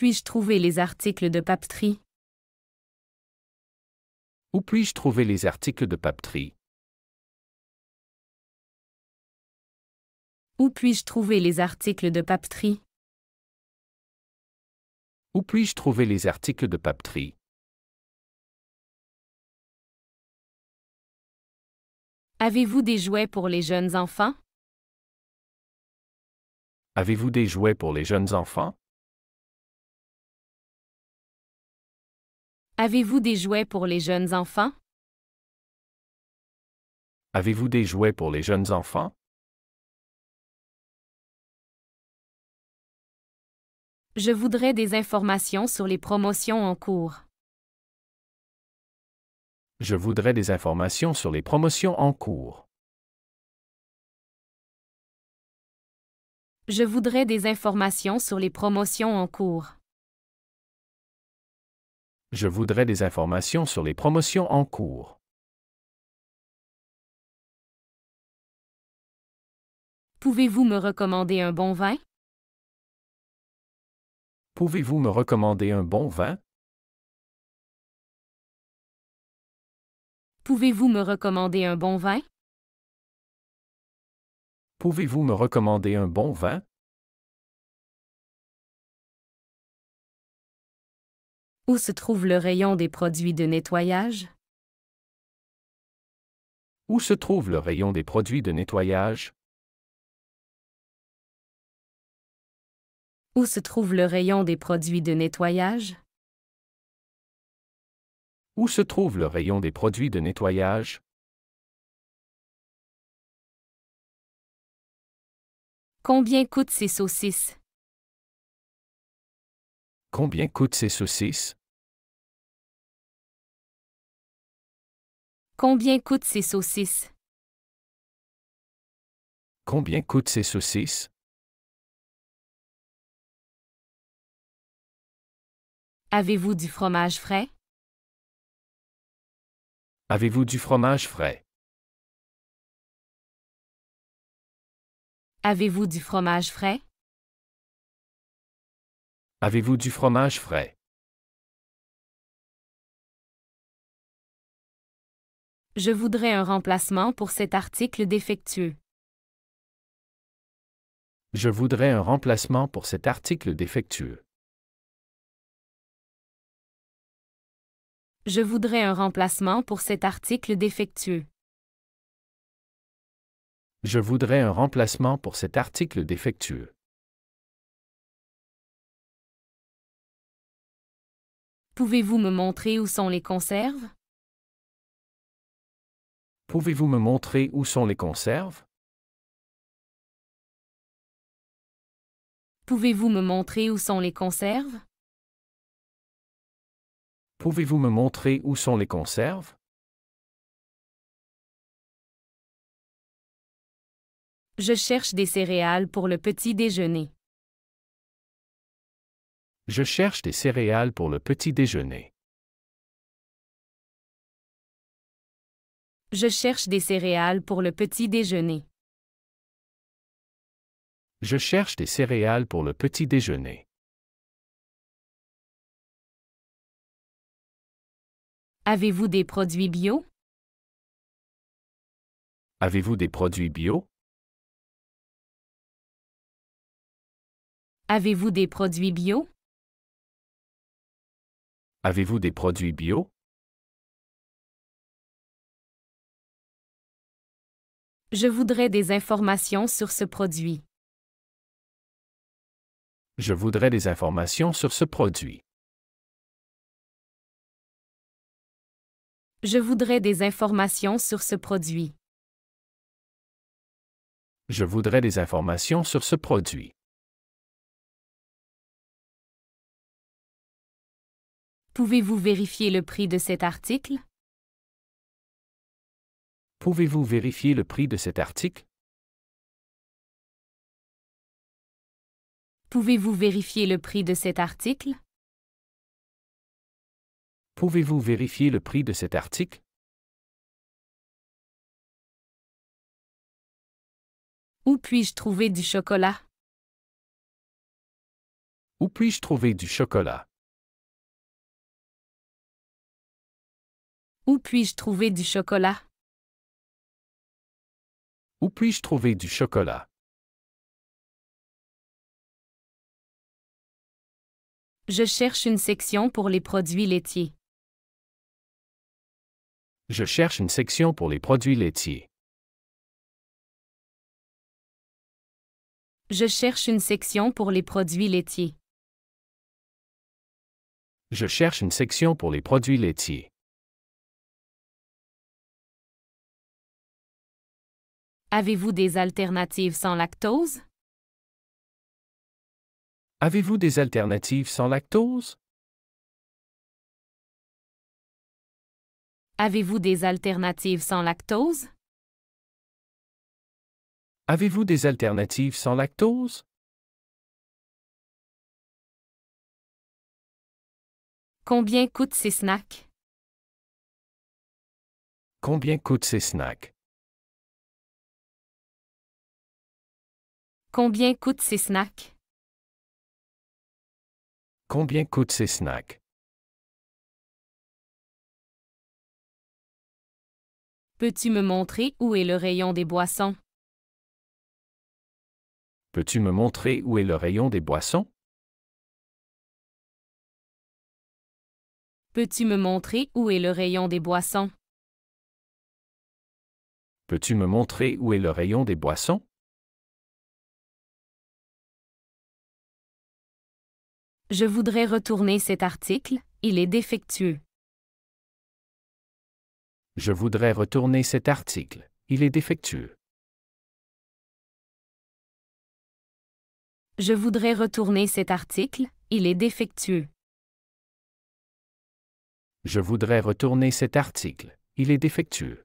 puis-je trouver les articles de papeterie? Où puis-je trouver les articles de papeterie? Où puis-je trouver les articles de papeterie? Où puis-je trouver les articles de papeterie? Avez-vous des jouets pour les jeunes enfants? Avez-vous des jouets pour les jeunes enfants? Avez-vous des jouets pour les jeunes enfants? Avez-vous des jouets pour les jeunes enfants? Je voudrais des informations sur les promotions en cours. Je voudrais des informations sur les promotions en cours. Je voudrais des informations sur les promotions en cours. Je voudrais des informations sur les promotions en cours. Pouvez-vous me recommander un bon vin? Pouvez-vous me recommander un bon vin? Pouvez-vous me recommander un bon vin? Pouvez-vous me recommander un bon vin? Où se trouve le rayon des produits de nettoyage? Où se trouve le rayon des produits de nettoyage? Où se trouve le rayon des produits de nettoyage? Où se trouve le rayon des produits de nettoyage? Combien coûtent ces saucisses? Combien coûtent ces saucisses? Combien coûtent ces saucisses? Combien coûtent ces saucisses? Avez-vous du fromage frais? Avez-vous du fromage frais? Avez-vous du fromage frais? Avez-vous du fromage frais? Je voudrais un remplacement pour cet article défectueux. Je voudrais un remplacement pour cet article défectueux. Je voudrais un remplacement pour cet article défectueux. Je voudrais un remplacement pour cet article défectueux. Pouvez-vous me montrer où sont les conserves? Pouvez-vous me montrer où sont les conserves? Pouvez-vous me montrer où sont les conserves? Pouvez-vous me montrer où sont les conserves? Je cherche des céréales pour le petit déjeuner. Je cherche des céréales pour le petit déjeuner. Je cherche des céréales pour le petit déjeuner. Je cherche des céréales pour le petit déjeuner. Avez-vous des produits bio? Avez-vous des produits bio? Avez-vous des produits bio? Avez-vous des produits bio? Je voudrais des informations sur ce produit. Je voudrais des informations sur ce produit. Je voudrais des informations sur ce produit. Je voudrais des informations sur ce produit. Pouvez-vous vérifier le prix de cet article? Pouvez-vous vérifier le prix de cet article? Pouvez-vous vérifier le prix de cet article? Pouvez-vous vérifier le prix de cet article? Où puis-je trouver du chocolat? Où puis-je trouver du chocolat? Où puis-je trouver du chocolat? Où puis-je trouver du chocolat? Je cherche une section pour les produits laitiers. Je cherche une section pour les produits laitiers. Je cherche une section pour les produits laitiers. Je cherche une section pour les produits laitiers. Avez-vous des alternatives sans lactose? Avez-vous des alternatives sans lactose? Avez-vous des alternatives sans lactose? Avez-vous des alternatives sans lactose? Combien coûtent ces snacks? Combien coûtent ces snacks? Combien coûtent ces snacks? Combien coûtent ces snacks? Peux-tu me montrer où est le rayon des boissons? Peux-tu me montrer où est le rayon des boissons? Peux-tu me montrer où est le rayon des boissons? Peux-tu me montrer où est le rayon des boissons? Je voudrais retourner cet article, il est défectueux. Je voudrais retourner cet article. Il est défectueux. Je voudrais retourner cet article, il est défectueux. Je voudrais retourner cet article. Il est défectueux.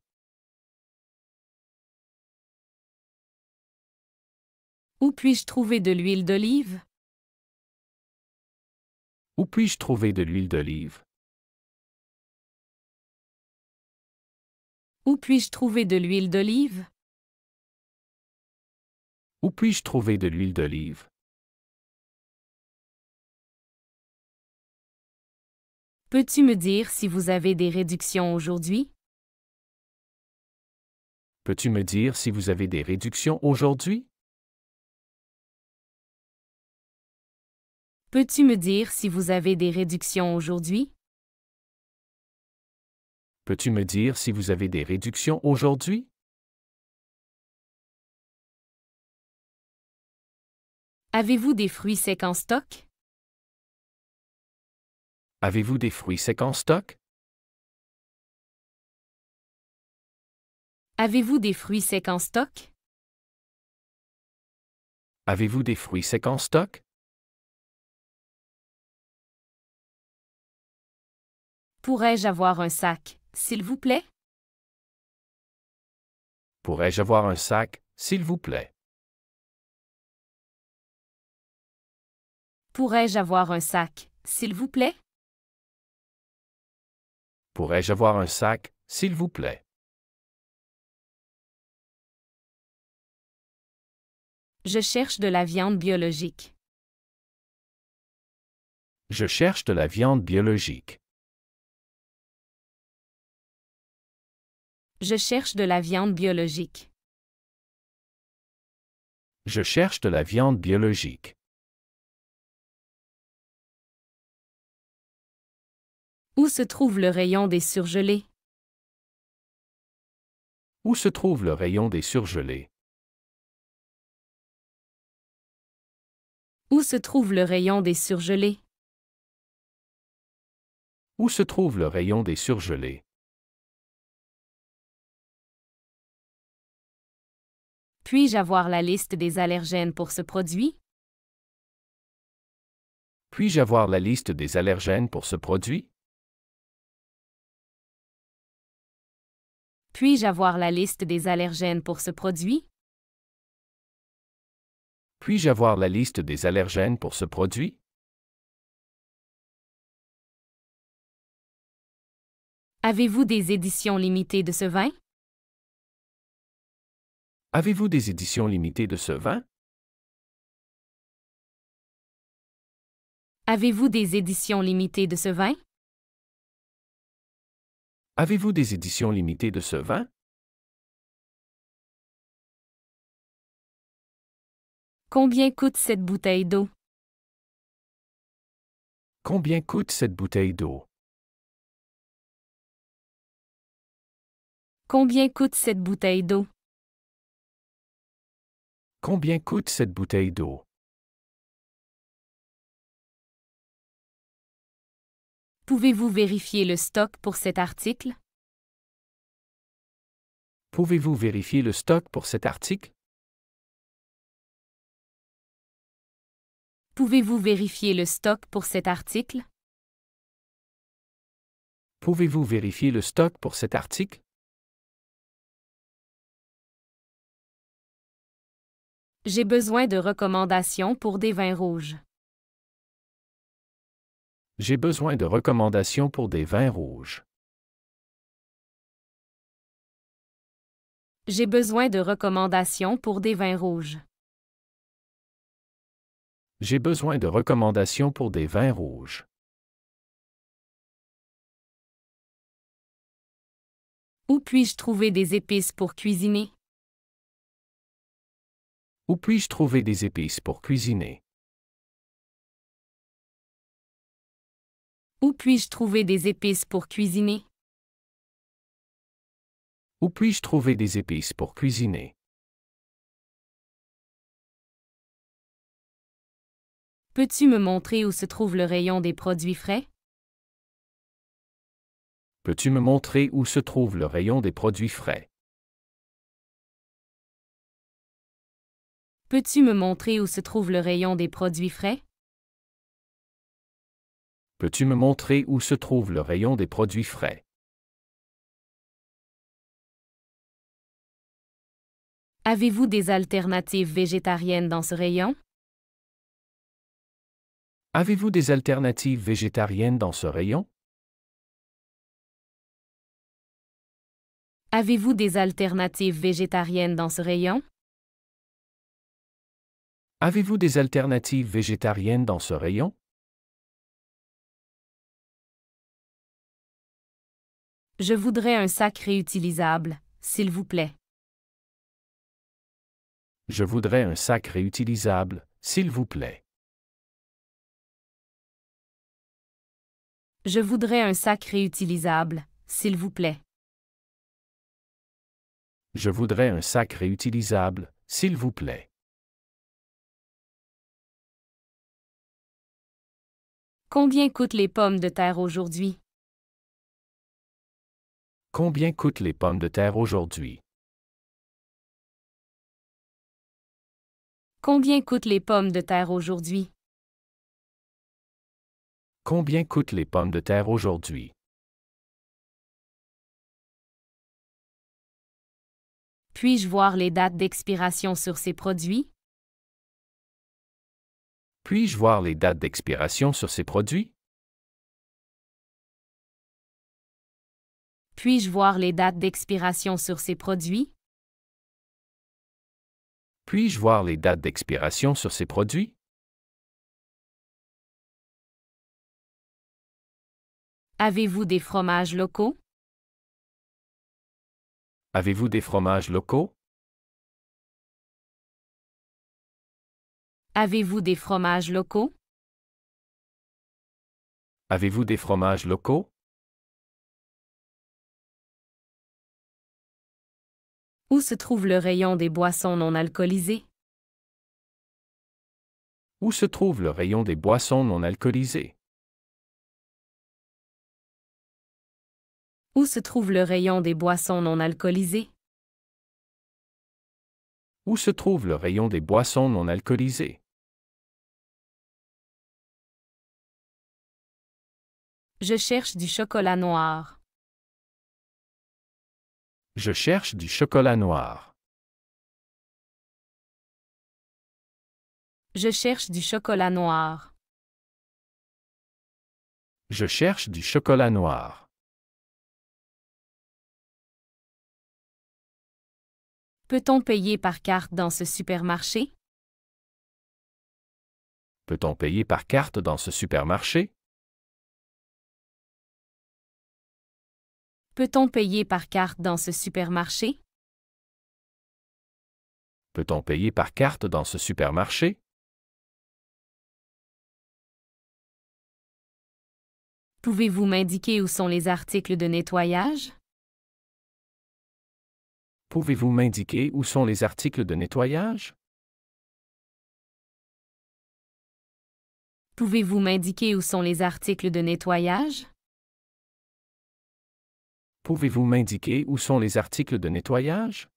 Où puis-je trouver de l'huile d'olive? Où puis-je trouver de l'huile d'olive? Où puis-je trouver de l'huile d'olive? Où puis-je trouver de l'huile d'olive? Peux-tu me dire si vous avez des réductions aujourd'hui? Peux-tu me dire si vous avez des réductions aujourd'hui? Peux-tu me dire si vous avez des réductions aujourd'hui? Peux-tu me dire si vous avez des réductions aujourd'hui? Avez-vous des fruits secs en stock? Avez-vous des fruits secs en stock? Avez-vous des fruits secs en stock? Avez-vous des fruits secs en stock? Pourrais-je avoir un sac, s'il vous plaît? Pourrais-je avoir un sac, s'il vous plaît? Pourrais-je avoir un sac, s'il vous plaît? Pourrais-je avoir un sac, s'il vous plaît? Je cherche de la viande biologique. Je cherche de la viande biologique. Je cherche de la viande biologique. Je cherche de la viande biologique. Où se trouve le rayon des surgelés? Où se trouve le rayon des surgelés? Où se trouve le rayon des surgelés? Où se trouve le rayon des surgelés? Puis-je avoir la liste des allergènes pour ce produit? Puis-je avoir la liste des allergènes pour ce produit? Puis-je avoir la liste des allergènes pour ce produit? Puis-je avoir la liste des allergènes pour ce produit? Avez-vous des éditions limitées de ce vin? Avez-vous des éditions limitées de ce vin? Avez-vous des éditions limitées de ce vin? Avez-vous des éditions limitées de ce vin? Combien coûte cette bouteille d'eau? Combien coûte cette bouteille d'eau? Combien coûte cette bouteille d'eau? Combien coûte cette bouteille d'eau? Pouvez-vous vérifier le stock pour cet article? Pouvez-vous vérifier le stock pour cet article? Pouvez-vous vérifier le stock pour cet article? Pouvez-vous vérifier le stock pour cet article? J'ai besoin de recommandations pour des vins rouges. J'ai besoin de recommandations pour des vins rouges. J'ai besoin de recommandations pour des vins rouges. J'ai besoin de recommandations pour des vins rouges. Où puis-je trouver des épices pour cuisiner? Où puis-je trouver des épices pour cuisiner? Où puis-je trouver des épices pour cuisiner? Où puis-je trouver des épices pour cuisiner? Peux-tu me montrer où se trouve le rayon des produits frais? Peux-tu me montrer où se trouve le rayon des produits frais? Peux-tu me montrer où se trouve le rayon des produits frais? Peux-tu me montrer où se trouve le rayon des produits frais? Avez-vous des alternatives végétariennes dans ce rayon? Avez-vous des alternatives végétariennes dans ce rayon? Avez-vous des alternatives végétariennes dans ce rayon? Avez-vous des alternatives végétariennes dans ce rayon? Je voudrais un sac réutilisable, s'il vous plaît. Je voudrais un sac réutilisable, s'il vous plaît. Je voudrais un sac réutilisable, s'il vous plaît. Je voudrais un sac réutilisable, s'il vous plaît. Combien coûtent les pommes de terre aujourd'hui? Combien coûtent les pommes de terre aujourd'hui? Combien coûtent les pommes de terre aujourd'hui? Combien coûtent les pommes de terre aujourd'hui? Puis-je voir les dates d'expiration sur ces produits? Puis-je voir les dates d'expiration sur ces produits? Puis-je voir les dates d'expiration sur ces produits? Puis-je voir les dates d'expiration sur ces produits? Avez-vous des fromages locaux? Avez-vous des fromages locaux? Avez-vous des fromages locaux? Avez-vous des fromages locaux? Où se trouve le rayon des boissons non alcoolisées? Où se trouve le rayon des boissons non alcoolisées? Où se trouve le rayon des boissons non alcoolisées? Où se trouve le rayon des boissons non alcoolisées? Je cherche du chocolat noir. Je cherche du chocolat noir. Je cherche du chocolat noir. Je cherche du chocolat noir. Peut-on payer par carte dans ce supermarché? Peut-on payer par carte dans ce supermarché? Peut-on payer par carte dans ce supermarché? Peut-on payer par carte dans ce supermarché? Pouvez-vous m'indiquer où sont les articles de nettoyage? Pouvez-vous m'indiquer où sont les articles de nettoyage? Pouvez-vous m'indiquer où sont les articles de nettoyage? Pouvez-vous m'indiquer où sont les articles de nettoyage?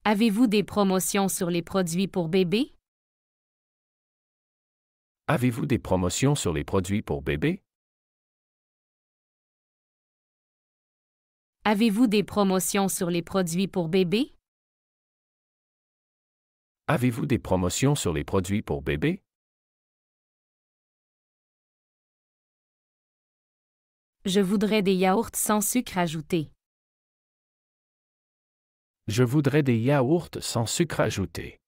Avez-vous des promotions sur les produits pour bébés? Avez-vous des promotions sur les produits pour bébés? Avez-vous des promotions sur les produits pour bébés? Avez-vous des promotions sur les produits pour bébés? Je voudrais des yaourts sans sucre ajouté. Je voudrais des yaourts sans sucre ajouté.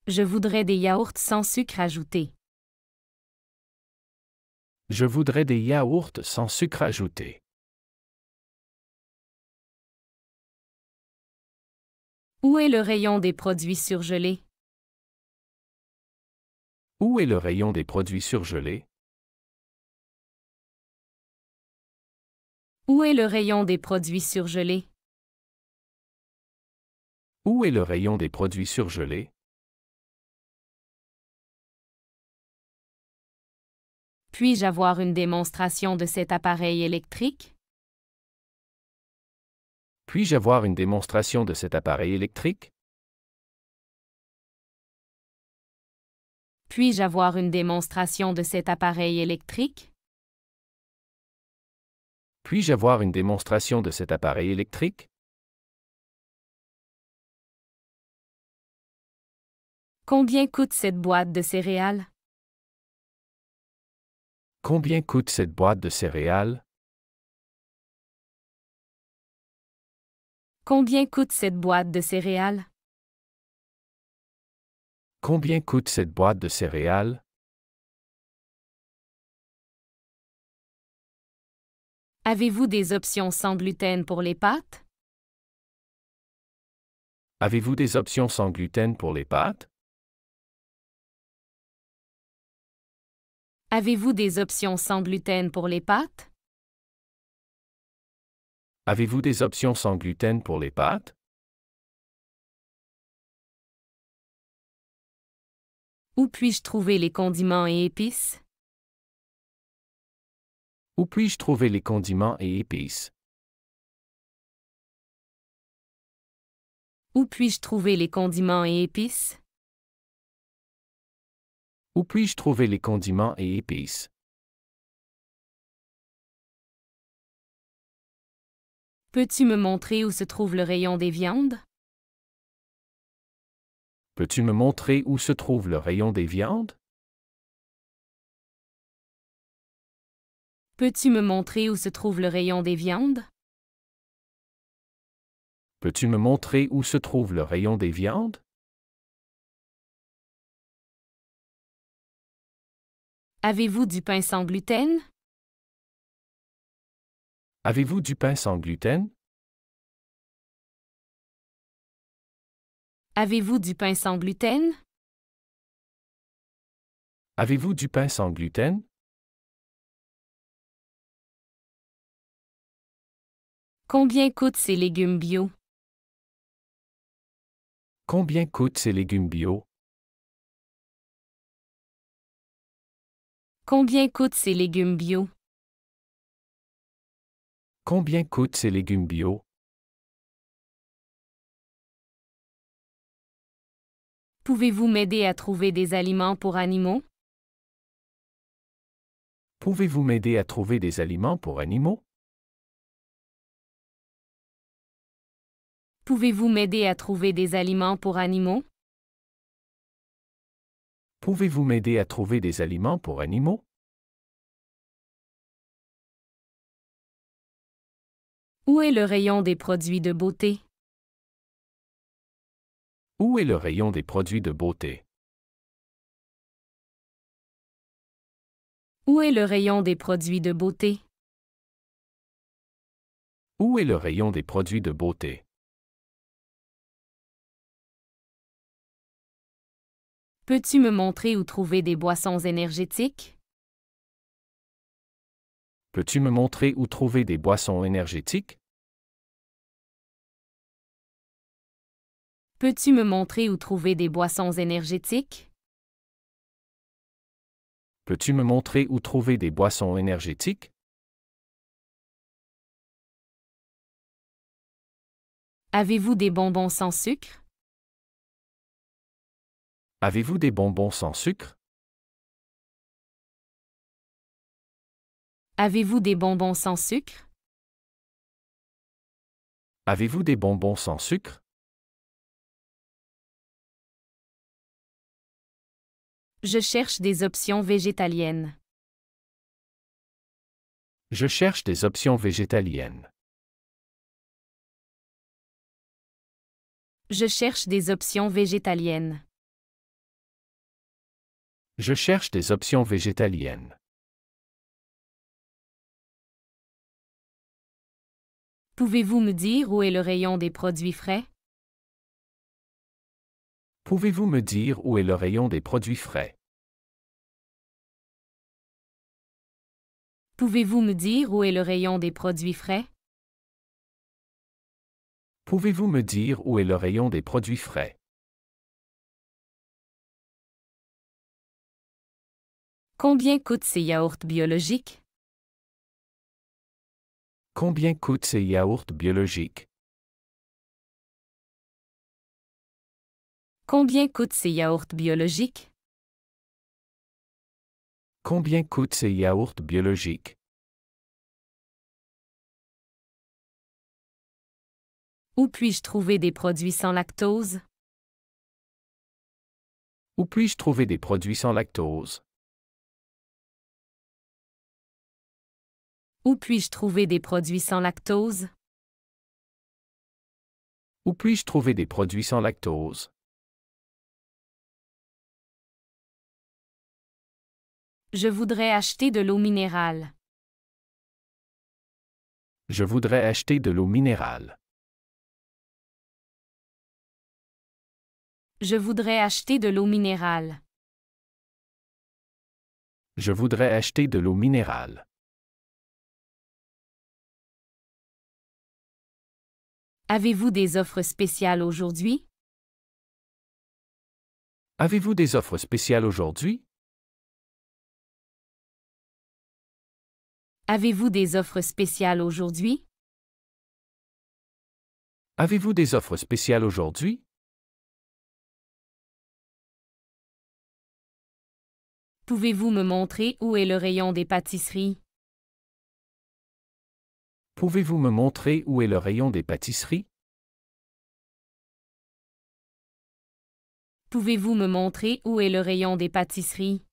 Je voudrais des yaourts sans sucre ajouté. Je voudrais des yaourts sans sucre ajouté. Où est le rayon des produits surgelés? Où est le rayon des produits surgelés? Où est le rayon des produits surgelés? Où est le rayon des produits surgelés? Puis-je avoir une démonstration de cet appareil électrique? Puis-je avoir une démonstration de cet appareil électrique? Puis-je avoir une démonstration de cet appareil électrique? Puis-je avoir une démonstration de cet appareil électrique? Combien coûte cette boîte de céréales? Combien coûte cette boîte de céréales? Combien coûte cette boîte de céréales? Combien coûte cette boîte de céréales? Avez-vous des options sans gluten pour les pâtes? Avez-vous des options sans gluten pour les pâtes? Avez-vous des options sans gluten pour les pâtes? Avez-vous des options sans gluten pour les pâtes? Où puis-je trouver les condiments et épices? Où puis-je trouver les condiments et épices? Où puis-je trouver les condiments et épices? Où puis-je trouver les condiments et épices? Peux-tu me montrer où se trouve le rayon des viandes? Peux-tu me montrer où se trouve le rayon des viandes? Peux-tu me montrer où se trouve le rayon des viandes? Peux-tu me montrer où se trouve le rayon des viandes? Avez-vous du pain sans gluten? Avez-vous du pain sans gluten? Avez-vous du pain sans gluten? Avez-vous du pain sans gluten? Combien coûtent ces légumes bio? Combien coûtent ces légumes bio? Combien coûtent ces légumes bio? Combien coûtent ces légumes bio? Pouvez-vous m'aider à trouver des aliments pour animaux? Pouvez-vous m'aider à trouver des aliments pour animaux? Pouvez-vous m'aider à trouver des aliments pour animaux? Pouvez-vous m'aider à trouver des aliments pour animaux? Où est le rayon des produits de beauté? Où est le rayon des produits de beauté? Où est le rayon des produits de beauté? Où est le rayon des produits de beauté? Peux-tu me montrer où trouver des boissons énergétiques? Peux-tu me montrer où trouver des boissons énergétiques? Peux-tu me montrer où trouver des boissons énergétiques? Peux-tu me montrer où trouver des boissons énergétiques? Avez-vous des bonbons sans sucre? Avez-vous des bonbons sans sucre? Avez-vous des bonbons sans sucre? Avez-vous des bonbons sans sucre? Je cherche des options végétaliennes. Je cherche des options végétaliennes. Je cherche des options végétaliennes. Je cherche des options végétaliennes. Pouvez-vous me dire où est le rayon des produits frais? Pouvez-vous me dire où est le rayon des produits frais? Pouvez-vous me dire où est le rayon des produits frais? Pouvez-vous me dire où est le rayon des produits frais? Combien coûtent ces yaourts biologiques? Combien coûtent ces yaourts biologiques? Combien coûtent ces yaourts biologiques? Combien coûtent ces yaourts biologiques? Où puis-je trouver des produits sans lactose? Où puis-je trouver des produits sans lactose? Où puis-je trouver des produits sans lactose? Où puis-je trouver des produits sans lactose? Je voudrais acheter de l'eau minérale. Je voudrais acheter de l'eau minérale. Je voudrais acheter de l'eau minérale. Je voudrais acheter de l'eau minérale. Avez-vous des offres spéciales aujourd'hui? Avez-vous des offres spéciales aujourd'hui? Avez-vous des offres spéciales aujourd'hui? Avez-vous des offres spéciales aujourd'hui? Pouvez-vous me montrer où est le rayon des pâtisseries? Pouvez-vous me montrer où est le rayon des pâtisseries? Pouvez-vous me montrer où est le rayon des pâtisseries?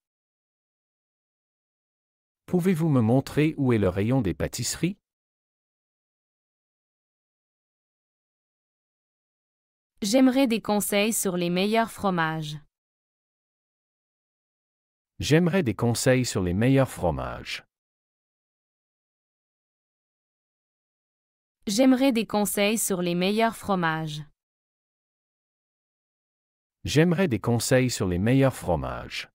Pouvez-vous me montrer où est le rayon des pâtisseries? J'aimerais des conseils sur les meilleurs fromages. J'aimerais des conseils sur les meilleurs fromages. J'aimerais des conseils sur les meilleurs fromages. J'aimerais des conseils sur les meilleurs fromages.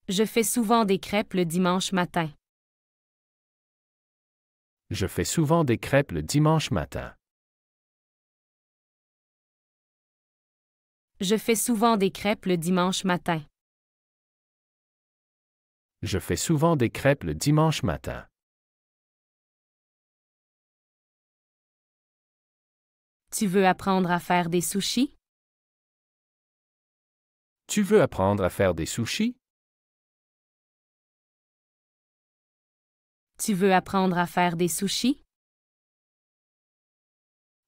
Je fais souvent des crêpes le dimanche matin. Je fais souvent des crêpes le dimanche matin. Je fais souvent des crêpes le dimanche matin. Je fais souvent des crêpes le dimanche matin. Tu veux apprendre à faire des sushis? Tu veux apprendre à faire des sushis? Tu veux apprendre à faire des sushis?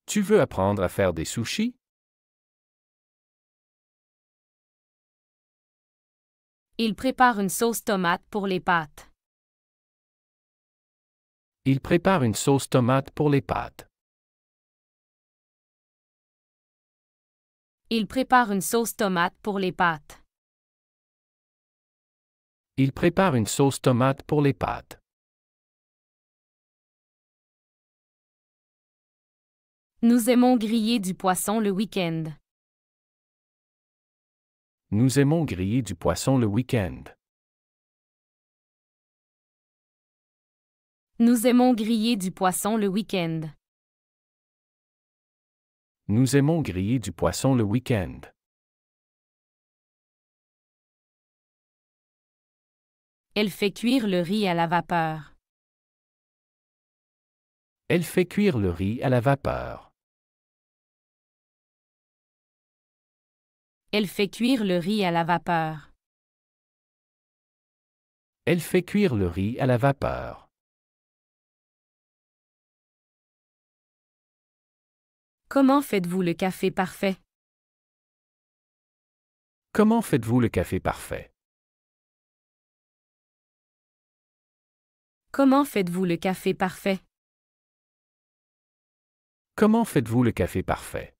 Tu veux apprendre à faire des sushis? Il prépare une sauce tomate pour les pâtes. Il prépare une sauce tomate pour les pâtes. Il prépare une sauce tomate pour les pâtes. Il prépare une sauce tomate pour les pâtes. Nous aimons griller du poisson le week-end. Nous aimons griller du poisson le week-end. Nous aimons griller du poisson le week-end. Nous aimons griller du poisson le week-end. Elle fait cuire le riz à la vapeur. Elle fait cuire le riz à la vapeur. Elle fait cuire le riz à la vapeur. Elle fait cuire le riz à la vapeur. Comment faites-vous le café parfait? Comment faites-vous le café parfait? Comment faites-vous le café parfait? Comment faites-vous le café parfait?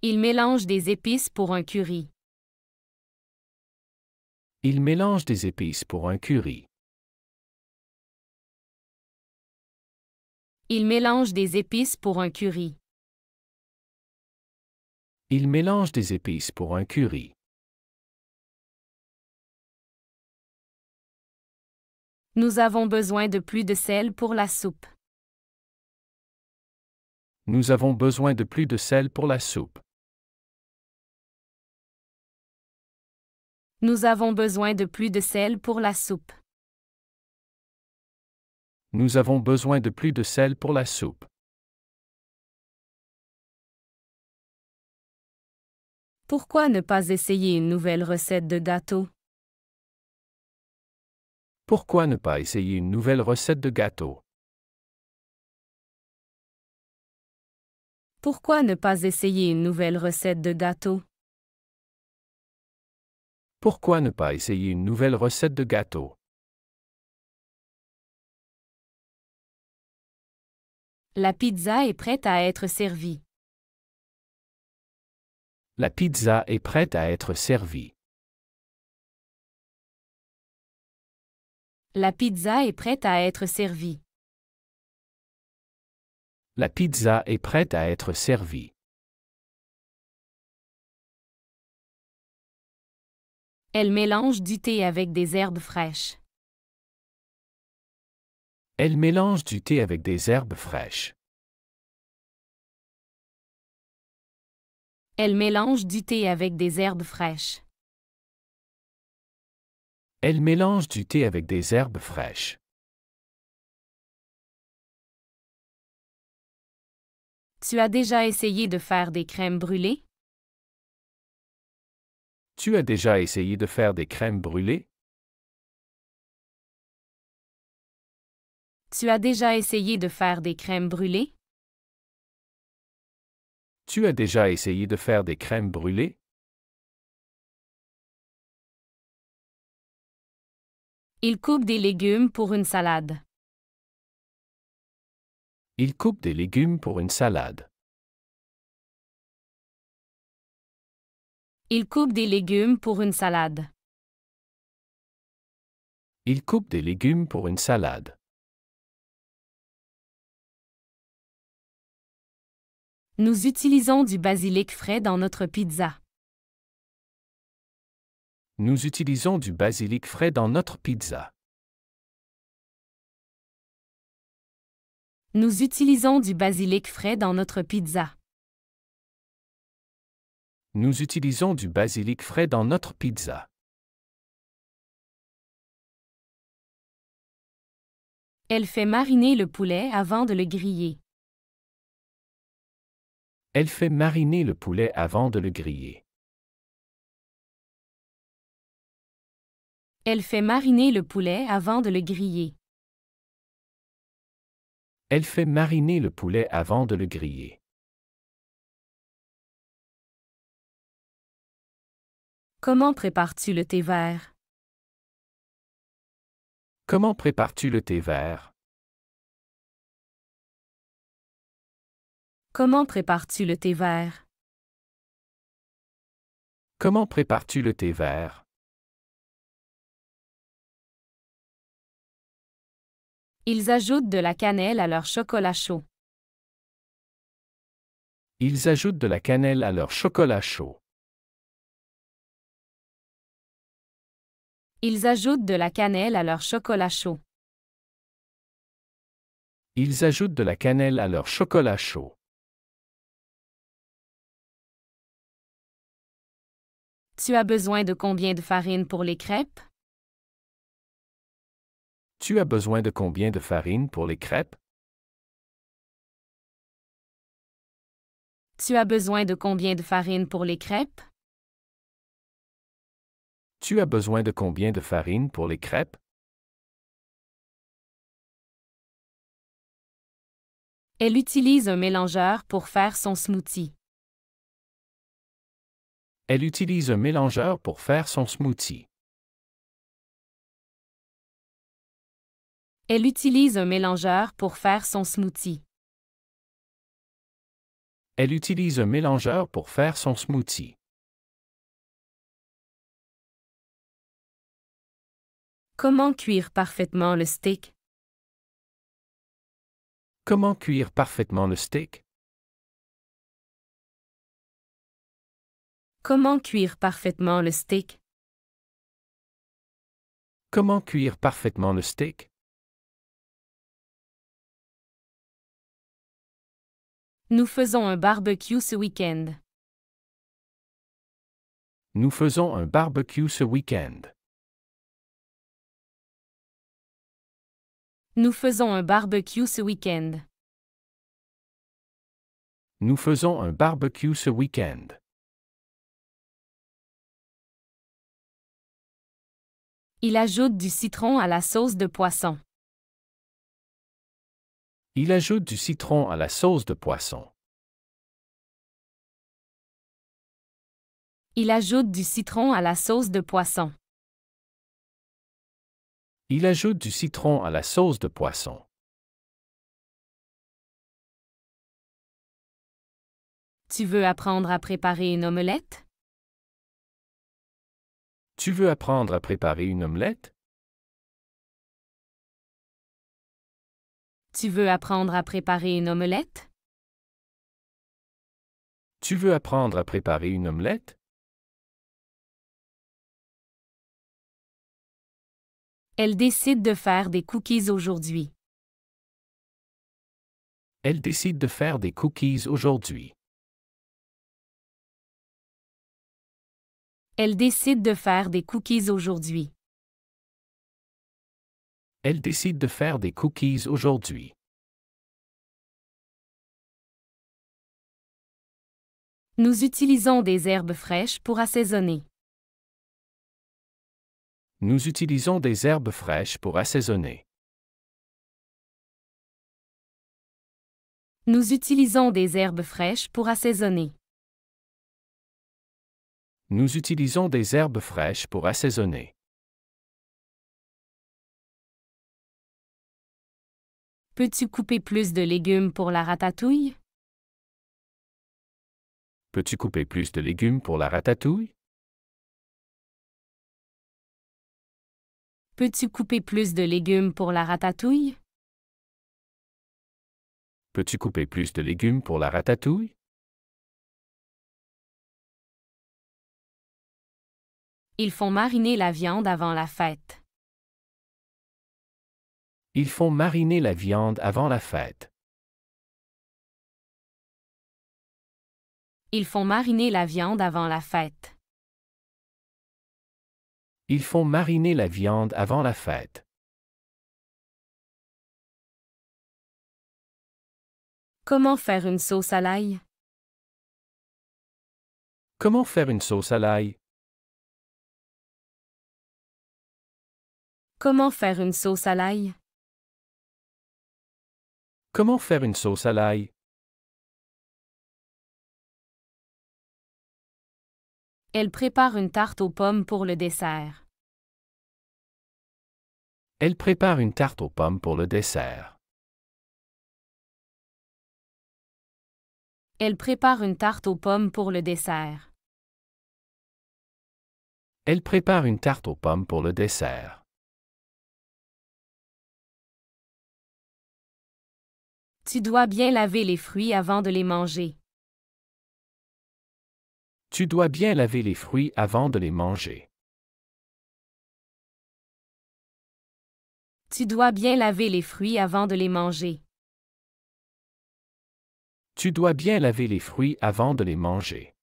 Il mélange des épices pour un curry. Il mélange des épices pour un curry. Il mélange des épices pour un curry. Il mélange des épices pour un curry. Nous avons besoin de plus de sel pour la soupe. Nous avons besoin de plus de sel pour la soupe. Nous avons besoin de plus de sel pour la soupe. Nous avons besoin de plus de sel pour la soupe. Pourquoi ne pas essayer une nouvelle recette de gâteau? Pourquoi ne pas essayer une nouvelle recette de gâteau? Pourquoi ne pas essayer une nouvelle recette de gâteau? Pourquoi ne pas essayer une nouvelle recette de gâteau? La pizza est prête à être servie. La pizza est prête à être servie. La pizza est prête à être servie. La pizza est prête à être servie. Elle mélange du thé avec des herbes fraîches. Elle mélange du thé avec des herbes fraîches. Elle mélange du thé avec des herbes fraîches. Elle mélange du thé avec des herbes fraîches. Tu as déjà essayé de faire des crèmes brûlées? Tu as déjà essayé de faire des crèmes brûlées? Tu as déjà essayé de faire des crèmes brûlées? Tu as déjà essayé de faire des crèmes brûlées? Il coupe des légumes pour une salade. Il coupe des légumes pour une salade. Il coupe des légumes pour une salade. Il coupe des légumes pour une salade. Nous utilisons du basilic frais dans notre pizza. Nous utilisons du basilic frais dans notre pizza. Nous utilisons du basilic frais dans notre pizza. Nous utilisons du basilic frais dans notre pizza. Elle fait mariner le poulet avant de le griller. Elle fait mariner le poulet avant de le griller. Elle fait mariner le poulet avant de le griller. Elle fait mariner le poulet avant de le griller. Comment prépares-tu le thé vert? Comment prépares-tu le thé vert? Comment prépares-tu le thé vert? Comment prépares-tu le thé vert? Ils ajoutent de la cannelle à leur chocolat chaud. Ils ajoutent de la cannelle à leur chocolat chaud. Ils ajoutent de la cannelle à leur chocolat chaud. Ils ajoutent de la cannelle à leur chocolat chaud. Tu as besoin de combien de farine pour les crêpes? Tu as besoin de combien de farine pour les crêpes? Tu as besoin de combien de farine pour les crêpes? Tu as besoin de combien de farine pour les crêpes? Elle utilise un mélangeur pour faire son smoothie. Elle utilise un mélangeur pour faire son smoothie. Elle utilise un mélangeur pour faire son smoothie. Elle utilise un mélangeur pour faire son smoothie. Comment cuire parfaitement le steak? Comment cuire parfaitement le steak? Comment cuire parfaitement le steak? Comment cuire parfaitement le steak? Nous faisons un barbecue ce week-end. Nous faisons un barbecue ce week-end. Nous faisons un barbecue ce week-end. Nous faisons un barbecue ce week-end. Il ajoute du citron à la sauce de poisson. Il ajoute du citron à la sauce de poisson. Il ajoute du citron à la sauce de poisson. Il ajoute du citron à la sauce de poisson. Tu veux apprendre à préparer une omelette? Tu veux apprendre à préparer une omelette? Tu veux apprendre à préparer une omelette? Tu veux apprendre à préparer une omelette? Elle décide de faire des cookies aujourd'hui. Elle décide de faire des cookies aujourd'hui. Elle décide de faire des cookies aujourd'hui. Elle décide de faire des cookies aujourd'hui. Nous utilisons des herbes fraîches pour assaisonner. Nous utilisons des herbes fraîches pour assaisonner. Nous utilisons des herbes fraîches pour assaisonner. Nous utilisons des herbes fraîches pour assaisonner. Peux-tu couper plus de légumes pour la ratatouille? Peux-tu couper plus de légumes pour la ratatouille? Peux-tu couper plus de légumes pour la ratatouille? Peux-tu couper plus de légumes pour la ratatouille? Ils font mariner la viande avant la fête. Ils font mariner la viande avant la fête. Ils font mariner la viande avant la fête. Ils font mariner la viande avant la fête. Comment faire une sauce à l'ail? Comment faire une sauce à l'ail? Comment faire une sauce à l'ail? Comment faire une sauce à l'ail? Elle prépare une tarte aux pommes pour le dessert. Elle prépare une tarte aux pommes pour le dessert. Elle prépare une tarte aux pommes pour le dessert. Elle prépare une tarte aux pommes pour le dessert. Tu dois bien laver les fruits avant de les manger. Tu dois bien laver les fruits avant de les manger. Tu dois bien laver les fruits avant de les manger. Tu dois bien laver les fruits avant de les manger.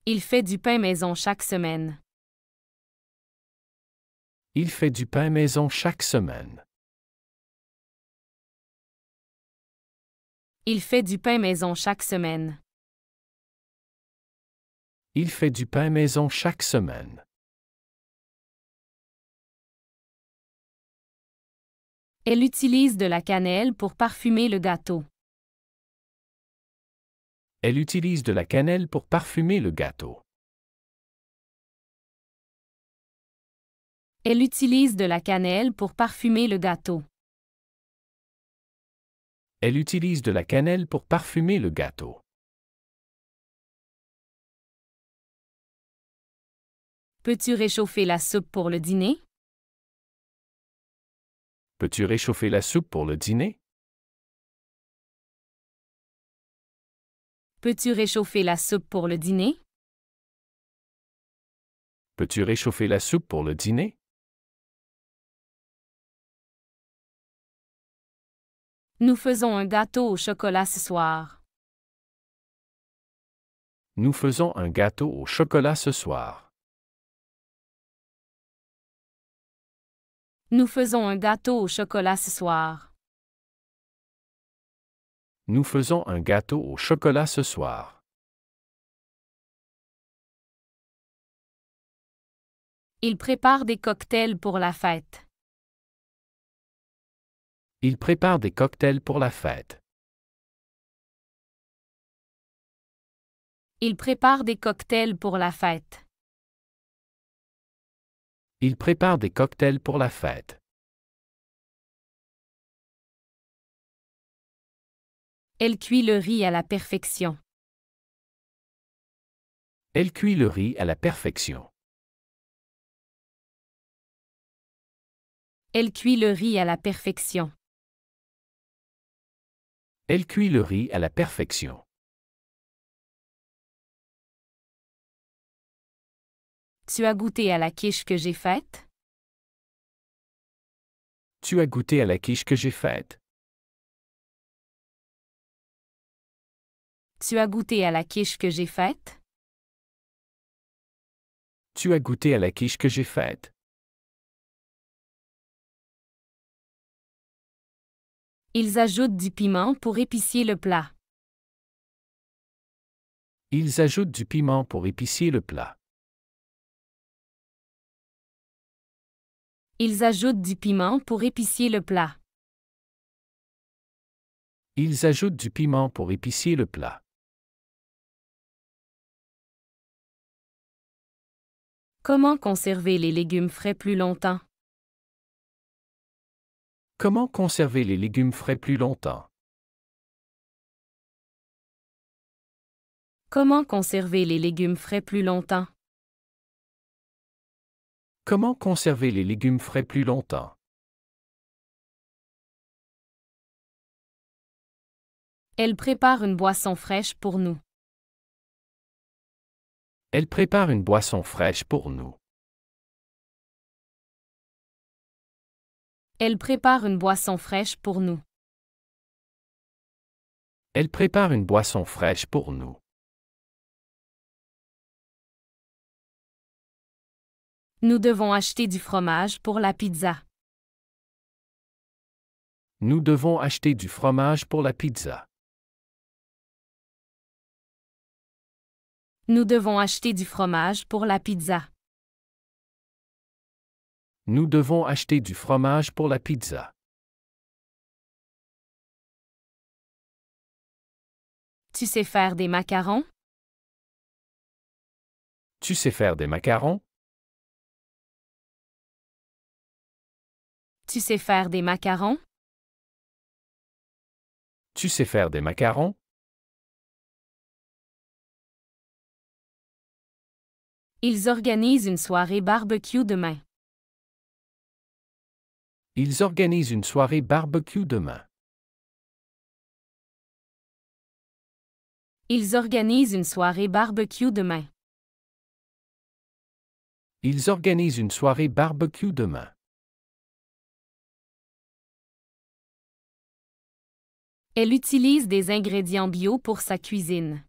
Il fait du pain maison chaque semaine. Il fait du pain maison chaque semaine. Il fait du pain maison chaque semaine. Il fait du pain maison chaque semaine. Elle utilise de la cannelle pour parfumer le gâteau. Elle utilise de la cannelle pour parfumer le gâteau. Elle utilise de la cannelle pour parfumer le gâteau. Elle utilise de la cannelle pour parfumer le gâteau. Peux-tu réchauffer la soupe pour le dîner? Peux-tu réchauffer la soupe pour le dîner? Peux-tu réchauffer la soupe pour le dîner? Peux-tu réchauffer la soupe pour le dîner? Nous faisons un gâteau au chocolat ce soir. Nous faisons un gâteau au chocolat ce soir. Nous faisons un gâteau au chocolat ce soir. Nous faisons un gâteau au chocolat ce soir. Il prépare des cocktails pour la fête. Il prépare des cocktails pour la fête. Il prépare des cocktails pour la fête. Il prépare des cocktails pour la fête. Elle cuit le riz à la perfection. Elle cuit le riz à la perfection. Elle cuit le riz à la perfection. Elle cuit le riz à la perfection. Tu as goûté à la quiche que j'ai faite? Tu as goûté à la quiche que j'ai faite? Tu as goûté à la quiche que j'ai faite? Tu as goûté à la quiche que j'ai faite? Ils ajoutent du piment pour épicier le plat. Ils ajoutent du piment pour épicier le plat. Ils ajoutent du piment pour épicier le plat. Ils ajoutent du piment pour épicier le plat. Comment conserver les légumes frais plus longtemps? Comment conserver les légumes frais plus longtemps? Comment conserver les légumes frais plus longtemps? Comment conserver les légumes frais plus longtemps? Elle prépare une boisson fraîche pour nous. Elle prépare une boisson fraîche pour nous. Elle prépare une boisson fraîche pour nous. Elle prépare une boisson fraîche pour nous. Nous devons acheter du fromage pour la pizza. Nous devons acheter du fromage pour la pizza. Nous devons acheter du fromage pour la pizza. Nous devons acheter du fromage pour la pizza. Tu sais faire des macarons? Tu sais faire des macarons? Tu sais faire des macarons? Tu sais faire des macarons? Ils organisent une soirée barbecue demain. Ils organisent une soirée barbecue demain. Ils organisent une soirée barbecue demain. Ils organisent une soirée barbecue demain. Elle utilise des ingrédients bio pour sa cuisine.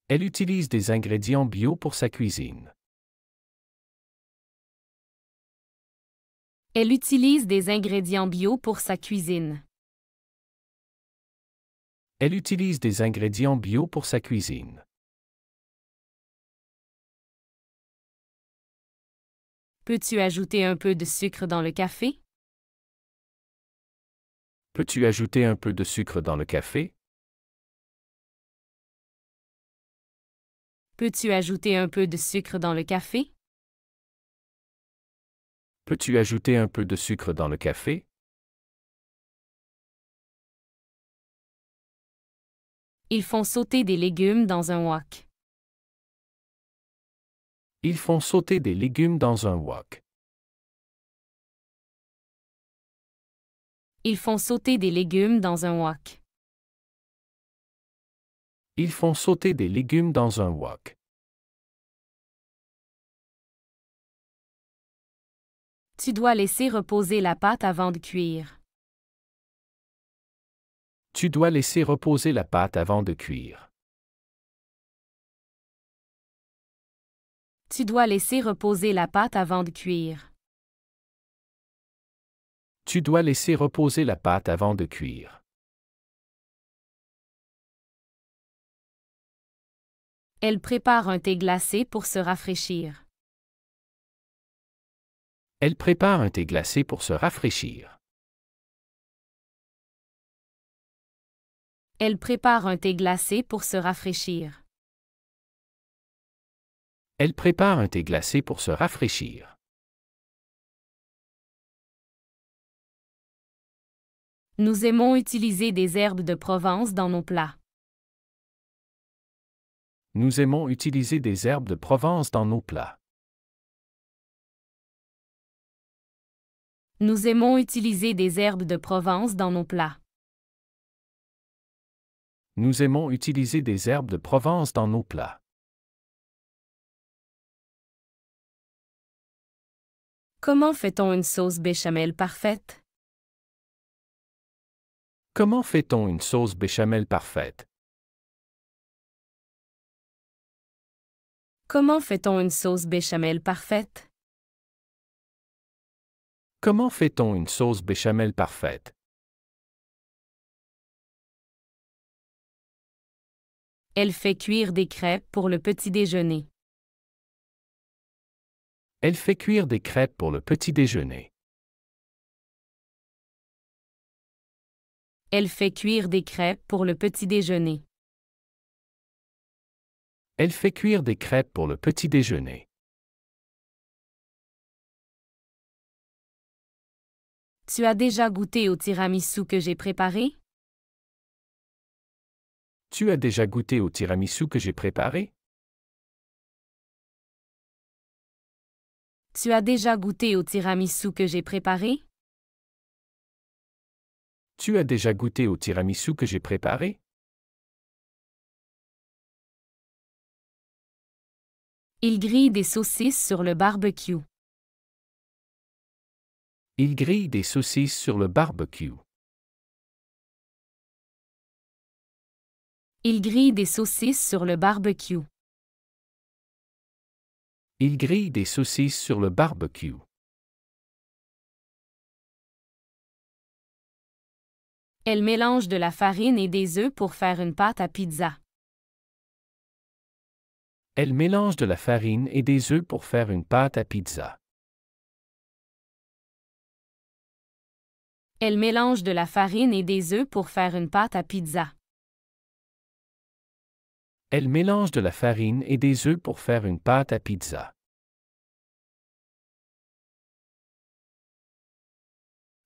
Elle utilise des ingrédients bio pour sa cuisine. Elle utilise des ingrédients bio pour sa cuisine. Elle utilise des ingrédients bio pour sa cuisine. Peux-tu ajouter un peu de sucre dans le café? Peux-tu ajouter un peu de sucre dans le café? Peux-tu ajouter un peu de sucre dans le café? Peux-tu ajouter un peu de sucre dans le café? Ils font sauter des légumes dans un wok. Ils font sauter des légumes dans un wok. Ils font sauter des légumes dans un wok. Ils font sauter des légumes dans un wok. Tu dois laisser reposer la pâte avant de cuire. Tu dois laisser reposer la pâte avant de cuire. Tu dois laisser reposer la pâte avant de cuire. Tu dois laisser reposer la pâte avant de cuire. Elle prépare un thé glacé pour se rafraîchir. Elle prépare un thé glacé pour se rafraîchir. Elle prépare un thé glacé pour se rafraîchir. Elle prépare un thé glacé pour se rafraîchir. Nous aimons utiliser des herbes de Provence dans nos plats. Nous aimons utiliser des herbes de Provence dans nos plats. Nous aimons utiliser des herbes de Provence dans nos plats. Nous aimons utiliser des herbes de Provence dans nos plats. Comment fait-on une sauce béchamel parfaite? Comment fait-on une sauce béchamel parfaite? Comment fait-on une sauce béchamel parfaite? Comment fait-on une sauce béchamel parfaite? Elle fait cuire des crêpes pour le petit déjeuner. Elle fait cuire des crêpes pour le petit déjeuner. Elle fait cuire des crêpes pour le petit déjeuner. Elle fait cuire des crêpes pour le petit déjeuner. Tu as déjà goûté au tiramisu que j'ai préparé? Tu as déjà goûté au tiramisu que j'ai préparé? Tu as déjà goûté au tiramisu que j'ai préparé? Tu as déjà goûté au tiramisu que j'ai préparé? Il grille des saucisses sur le barbecue. Il grille des saucisses sur le barbecue. Il grille des saucisses sur le barbecue. Il grille des saucisses sur le barbecue. Elle mélange de la farine et des œufs pour faire une pâte à pizza. Elle mélange de la farine et des œufs pour faire une pâte à pizza. Elle mélange de la farine et des œufs pour faire une pâte à pizza. Elle mélange de la farine et des œufs pour faire une pâte à pizza.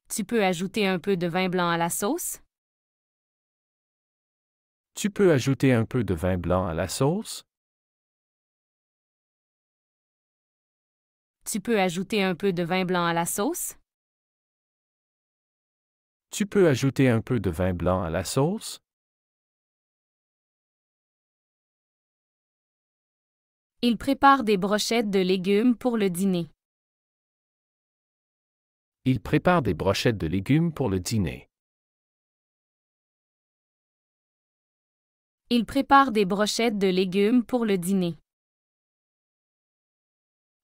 Tu peux ajouter un peu de vin blanc à la sauce? Tu peux ajouter un peu de vin blanc à la sauce? Tu peux ajouter un peu de vin blanc à la sauce? Tu peux ajouter un peu de vin blanc à la sauce? Il prépare des brochettes de légumes pour le dîner. Il prépare des brochettes de légumes pour le dîner. Il prépare des brochettes de légumes pour le dîner.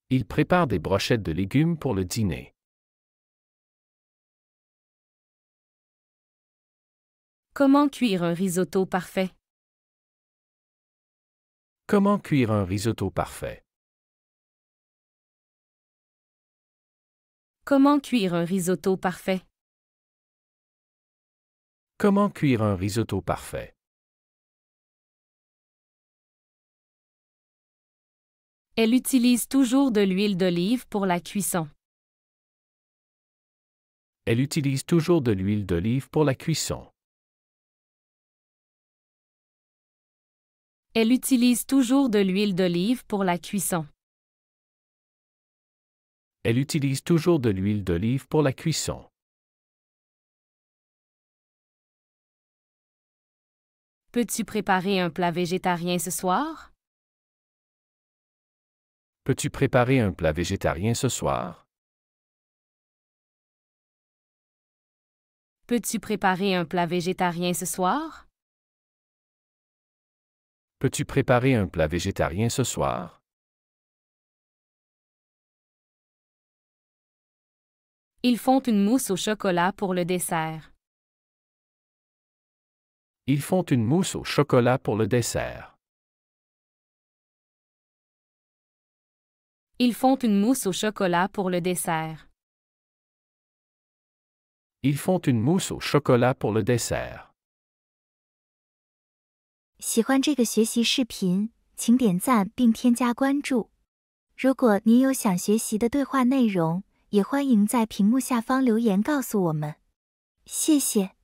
Il prépare des brochettes de légumes pour le dîner. Comment cuire un risotto parfait? Comment cuire un risotto parfait? Comment cuire un risotto parfait? Comment cuire un risotto parfait? Elle utilise toujours de l'huile d'olive pour la cuisson. Elle utilise toujours de l'huile d'olive pour la cuisson. Elle utilise toujours de l'huile d'olive pour la cuisson. Elle utilise toujours de l'huile d'olive pour la cuisson. Peux-tu préparer un plat végétarien ce soir? Peux-tu préparer un plat végétarien ce soir? Peux-tu préparer un plat végétarien ce soir? Peux-tu préparer un plat végétarien ce soir? Ils font une mousse au chocolat pour le dessert. Ils font une mousse au chocolat pour le dessert. Ils font une mousse au chocolat pour le dessert. Ils font une mousse au chocolat pour le dessert. 喜欢这个学习视频，请点赞并添加关注。如果您有想学习的对话内容，也欢迎在屏幕下方留言告诉我们。谢谢。